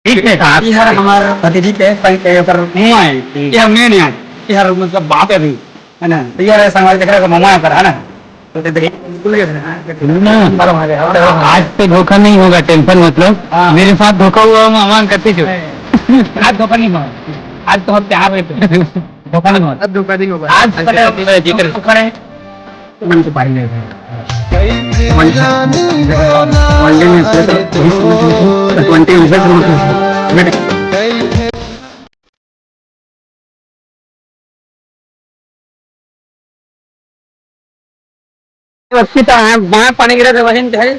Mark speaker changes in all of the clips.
Speaker 1: ठीक है
Speaker 2: ये हर हमारे भतीजी के पर मुआ है ये हम नहीं है ये हर मतलब बाप है अभी है ना तो ये समाज देख रहा है ममा कर है ना तो देखिए
Speaker 1: आज पे धोखा नहीं होगा, टेंशन मतलब मेरे साथ धोखा हुआ मामा करते जो
Speaker 2: आज धोखा नहीं हुआ आज तो हम प्यार में धोखा नहीं हुआ
Speaker 3: अब धोखा नहीं होगा।
Speaker 2: आज जिक्र धोखा है मन से पाई ले पानी गिरा था वही है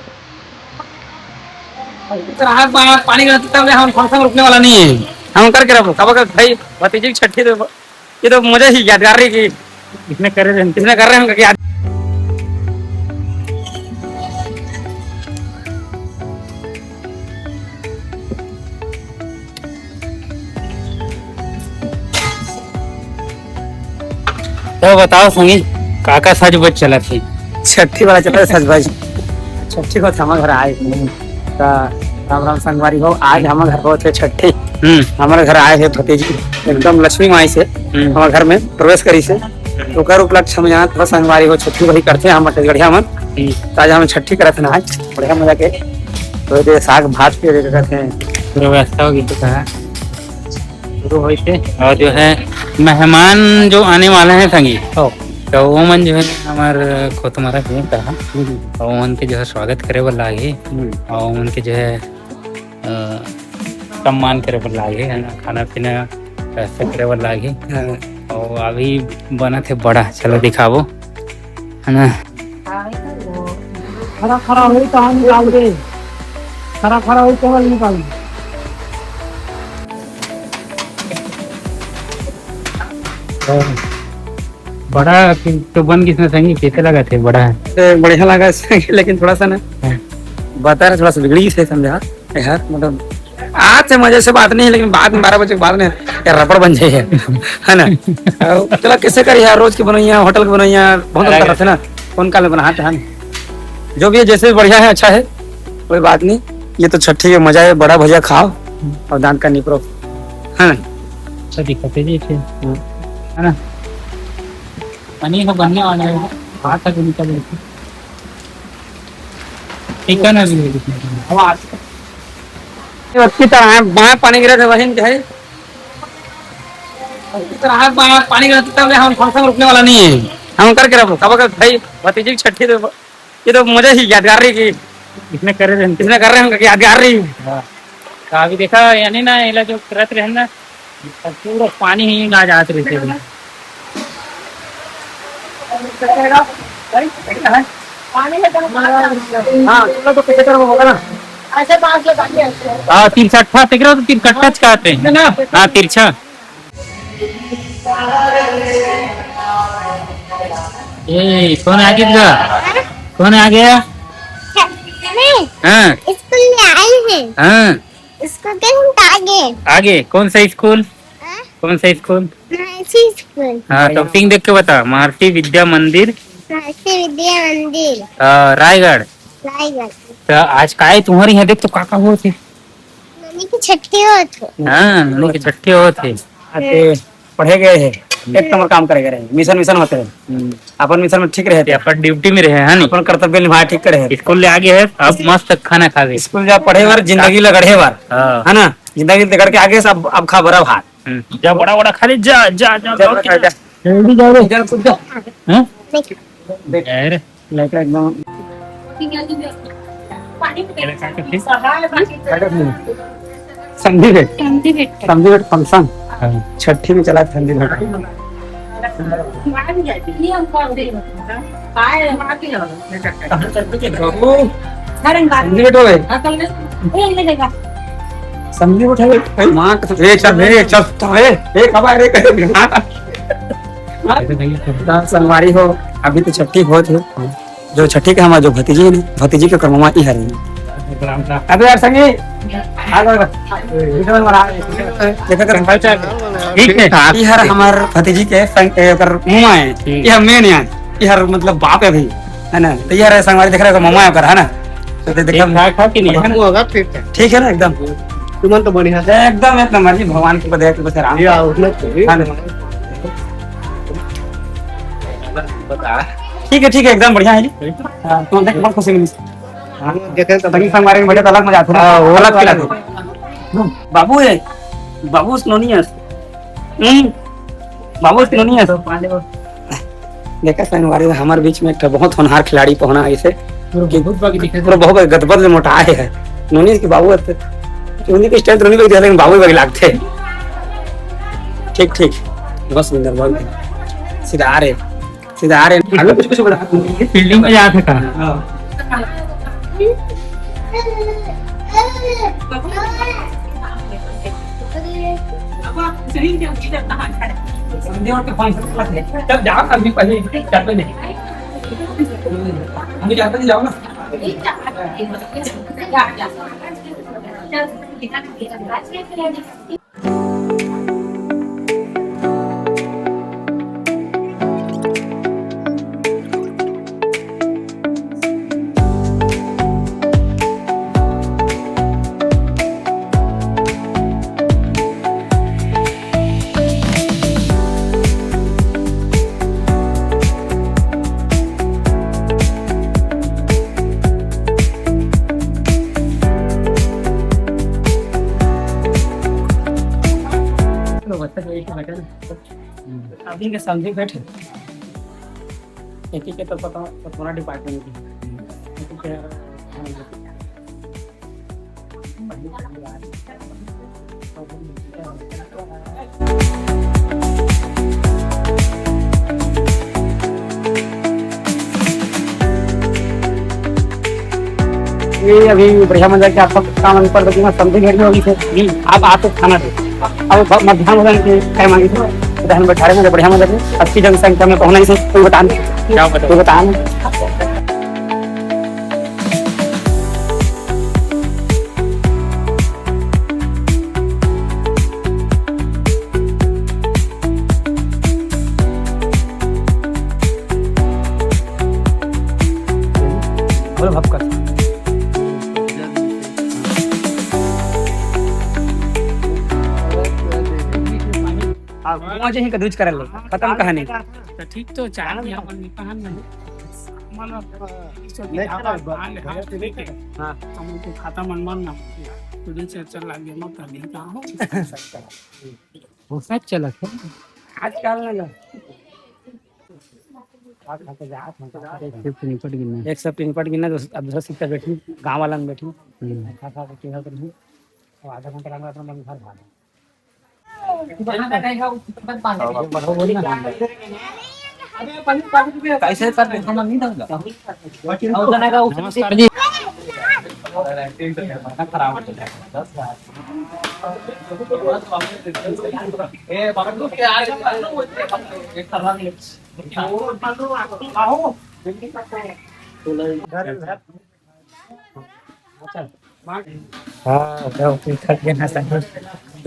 Speaker 2: पानी गिरा तब हम फंक्शन रुकने वाला नहीं है हम करके रखो कब भाई भतीजी की छठी तो ये तो मुझे ही यादगार रही कि इसने कर रहे हैं याद तो बताओ संगी काका सज बज चला थी छठी वाला चला सज बज छठी को हमारे घर आए राम राम संगवारी हो आज हमारे घर बहुत छठी हमारे घर आए हैं भतीजी एकदम लक्ष्मी माई से हमारे घर में प्रवेश करी से तो कर उपलक्ष्य हम यहाँ थोड़ा संगवारी हो छठी वही करते हैं हम छत्तीसगढ़िया मन आज हम छठी करते हैं आज बढ़िया मजा के तो साग भात के कहते हैं पूरा व्यवस्था होगी तो कहा शुरू हुई थे और जो है मेहमान जो आने वाले हैं संगी तो वो मन जो है हमारे को तुम्हारा भी कहा और उनके जो है स्वागत करे बर लागे और उनके जो है सम्मान करे बर लागे है ना खाना पीना व्यवस्था करे बर लागे और अभी बना थे बड़ा चलो दिखावो है ना
Speaker 3: खरा खरा हुई तो हम निकाल दे खरा खरा हुई तो हम निकाल दे
Speaker 1: बड़ा तो बन किसने संगी कैसे लगा थे बड़ा है
Speaker 2: बढ़िया लगा लेकिन थोड़ा सा ना बता रहे थोड़ा सा बिगड़ी से समझा यार मतलब आज से मजे से बात नहीं है लेकिन बाद में 12 बजे के बाद में यार रबड़ बन जाए है ना चलो कैसे कर यार रोज की बनैया होटल की बनैया बहुत अंतर रहता है ना कौन काल में बनाते हैं जो भी है जैसे बढ़िया है अच्छा है कोई बात नहीं ये तो छठी का मजा है बड़ा भजिया खाओ और दान का निपरो है ना
Speaker 1: अच्छा दिखाते जी है ना पानी को बनने वाला है हाथ तक निकल ठीक है ना
Speaker 2: अच्छी तरह है वहाँ पानी गिरा था वही है पानी गिरा तब हम फंक्शन रुकने वाला नहीं है हम करके रखो कब भाई भतीजी की छठी तो ये तो मुझे ही यादगार रही कि
Speaker 1: इसने कर रहे
Speaker 2: हैं यादगार रही
Speaker 1: तो अभी देखा यानी ना इला जो करत रहे ना पूरा पानी ही ना जात रहते हाँ तिरछा देख रहे हो तो तिरकट्टा कहते हैं हाँ तिरछा ए कौन आ गया कौन आ गया हाँ
Speaker 4: स्कूल में आए हैं
Speaker 1: हाँ
Speaker 4: स्कूल के आगे
Speaker 1: आगे कौन सा स्कूल कौन सा स्कूल
Speaker 4: स्कूल
Speaker 1: हाँ तो सिंह देख के बता महर्षि विद्या मंदिर रायगढ़
Speaker 4: रायगढ़
Speaker 1: तो आज काय तुम्हारी यहाँ देख तो काका हो थे
Speaker 4: मम्मी की छुट्टी हो तो
Speaker 1: हाँ ननी के छठे हो थे
Speaker 2: पढ़े गए हैं एक नंबर काम करे गए मिशन होते हैं अपन मिशन में ठीक रहते
Speaker 1: अपन ड्यूटी में रहे हैं
Speaker 2: अपन कर्तव्य निभाए ठीक करे
Speaker 1: स्कूल ले आगे है अब मस्त खाना खा गए
Speaker 2: स्कूल जा पढ़े बार जिंदगी लगड़े बार है ना जिंदगी लगड़ के आगे सब अब खा बड़ा भात
Speaker 1: जा बड़ा बड़ा खा ले जा जा जा
Speaker 2: जल्दी जाओ रे जल्दी कूद जा
Speaker 1: हैं
Speaker 2: देख
Speaker 1: यार
Speaker 2: लाइक एकदम संधि भेंट फंक्शन छठी में चला संधि भेंट संधि भेंट हो गए संधि उठा माँ संगवारी हो अभी तो छठी हो थे जो छठी का हमारा जो भतीजी के कर्ममा ही है अबे यार संगी ठीक है यार हमारे भतीजी के मुआ है ये हम मेन है यार मतलब बाप है भाई है ना तो यार संगवारी देख रहे हो ममा है ना तो
Speaker 1: ठीक है ना एकदम
Speaker 3: तुमन तो बढ़िया से
Speaker 2: एकदम एक नंबर जी, भगवान की बधाई, बस आराम
Speaker 3: या उठना चाहिए।
Speaker 2: हाँ, ठीक है एकदम बढ़िया है जी। हाँ, तो देख बहुत खुशी मिली।
Speaker 3: हाँ, देखे तो
Speaker 2: संगी संगवारी में बैठे तो अलग मजा आता है, वो अलग खिला दो। बाबू है, बाबू स्नोनियस, बाबू स्नोनियस। देखा संगवारी में हमारे बीच में एक ठो बहुत होनहार खिलाड़ी पहुना है इसे, पूरा बहुत गदबद में मोटा है नोनियस की बाबू है, उन्हीं की स्ट्रेंथ उन्हीं को दिया, लेकिन बाबू वही लागते। ठीक बहुत सुंदर, बहुत सीधा आ रहे आगे कुछ बता
Speaker 1: फील्डिंग में जाते कहा
Speaker 2: जब जाओ अभी पहले जाते नहीं, हम जाते नहीं, जाओ ना। अभी के समझे बैठे एक ही के तो पता तो पूरा डिपार्टमेंट की ये अभी बढ़िया मजा कि आपका काम पर देखिए समझी घड़ी होगी फिर आप आते खाना दे अब मध्याह्न भोजन के टाइम आ गई थी उधर बैठा रहे मुझे बढ़िया मजा अच्छी जनसंख्या में पहुंचना इसे कोई बता भक्का मुझे ही कदूज कर ले खत्म कहानी
Speaker 1: तो ठीक तो चाहे अपन निकाल नहीं मानो हां हम को खाता मन ना तो दिन से चल लगे मत कर दी का हो सब चला है
Speaker 2: आजकल ना एक सब निपट गिना अब दूसरा सीट पर बैठी गांव वाला में बैठी खा के आधा घंटा लगा अपना मन घर भागा कैसे कर देखो ना नहीं दूंगा और जना का नमस्कार जी खराब हो जाएगा 10 बार ए बाबू के आ एक तरह ले आओ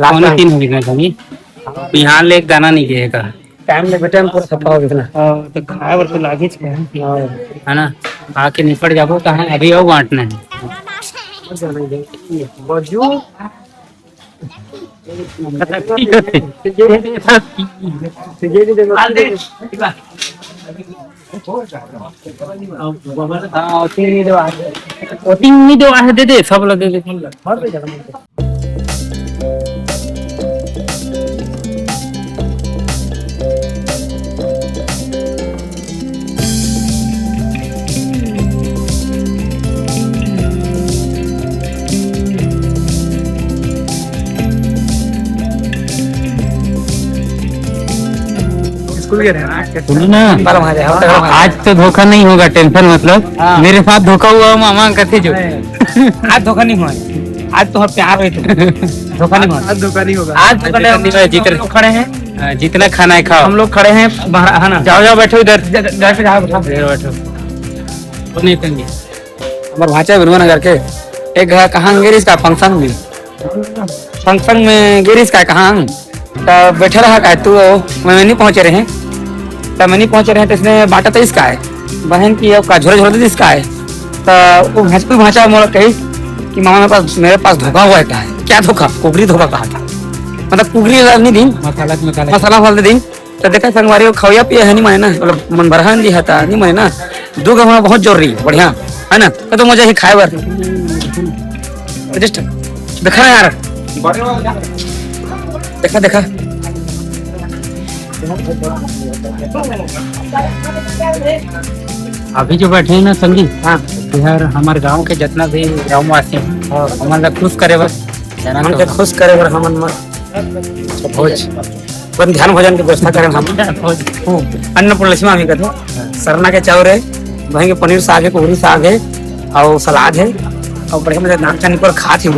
Speaker 1: लाख 3 हो गया था नहीं बिहान ले एक दाना नहीं गिरेगा
Speaker 2: टाइम में बेटा पूरा सफा हो गया
Speaker 1: तो खाए और तो लागे है ना आके निपट जाबो कहां अभी और बांटना है दे दे सब लोग दे दे सुनो ना आज तो धोखा नहीं होगा टेंशन मतलब मेरे साथ धोखा हुआ मामा कहते जो
Speaker 2: आज धोखा नहीं हुआ आज तो प्यार हुए धोखा नहीं हुआ
Speaker 3: आज धोखा नहीं होगा
Speaker 2: आज धोखा
Speaker 1: जितने
Speaker 2: खड़े हैं
Speaker 1: जितना खाना है खाओ
Speaker 2: हम लोग खड़े हैं है ना
Speaker 1: जाओ बैठो इधर
Speaker 2: पे जाओ
Speaker 1: बैठो नहीं करेंगे
Speaker 2: हमारे भाचा बिरवा के एक कहाँ गिरीश का फंक्शन में गिरीश का कहाँ तो बैठे रहा का तू मैं नहीं पहुंचे रहे तो मैं नहीं पहुंचे रहे तो इसने बांटा तो इसका है बहन की का झोला झोला इसका है तो वो भाचा मोड़ कही कि मामा मेरे पास धोखा हुआ है, क्या धोखा, कुकरी धोखा कहा था, मतलब कुकरी नहीं दी मसाला वाले दिन तो देखा संगवारी को खवया पिया है नहीं मैं ना, मतलब मन भरहान जी था नहीं मैं ना, दो हमारा बहुत जोर रही बढ़िया है ना, तो मजा ही खाए बर जस्ट देखा ना यार, देखा देखा
Speaker 1: अभी जो बैठे हैं ना संगी,
Speaker 2: हाँ
Speaker 1: यार हमारे गांव के जितना भी गाँव वासी हैं हमारा खुश करे बस
Speaker 2: मन के खुश करे बर हमन भोज बन ध्यान भोजन की व्यवस्था करें हम अन्नपूर्ण लक्ष्मी आमी कहते सरना के चावल है, वहीं के पनीर साग है, कुहरी साग है और सलाद है और बढ़िया मजा नाक चानी पर खात ही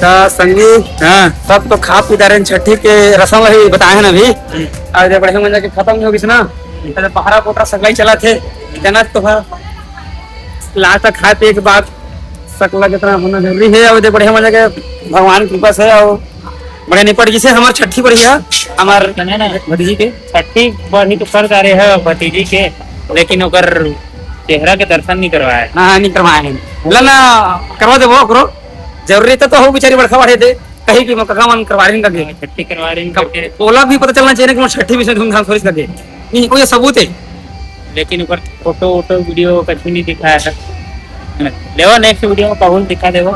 Speaker 2: ना संगीत
Speaker 1: हाँ
Speaker 2: सब तो खा पी रहे छठी के रसम ही बताए हैं ना अभी, और जब बढ़िया मजा के खत्म हो गई ना, पहरा पोटरा सगलाई चला थे जना तो लास्ट तक खाए पिए के बाद सकला जितना होना जरूरी है, और बढ़िया मजा के भगवान की कृपा से और बढ़िया निपट गई से हमारे छठी बढ़िया हमार भतीजी के
Speaker 1: छठी बढ़ी तो कर जा रहे हैं भतीजी के, लेकिन ओकर चेहरा के दर्शन नहीं करवाए।
Speaker 2: हाँ नहीं करवाए हैं ला ना करवा दे वो करो, जरूरी तो हो बेचारी बड़का बढ़े थे कहीं की कका मन करवा रही करके
Speaker 1: छठी करवा रही
Speaker 2: ओला भी पता चलना चाहिए कि छठी भी धूमधाम थोड़ी करके नहीं कोई सबूत है,
Speaker 1: लेकिन ऊपर फोटो वोटो वीडियो कुछ भी नहीं दिखाया था। लेवा नेक्स्ट वीडियो में कबूल दिखा देवो,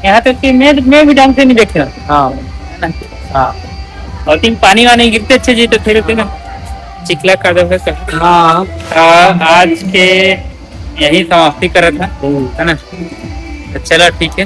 Speaker 1: यहाँ तक कि मैं भी ढंग से नहीं देखा।
Speaker 2: हाँ
Speaker 1: और तीन पानी वानी गिरते अच्छे जी तो फिर ना चिकला कर दो।
Speaker 2: हाँ
Speaker 1: आज के यही समाप्ति कर रहा था है ना, चलो ठीक है।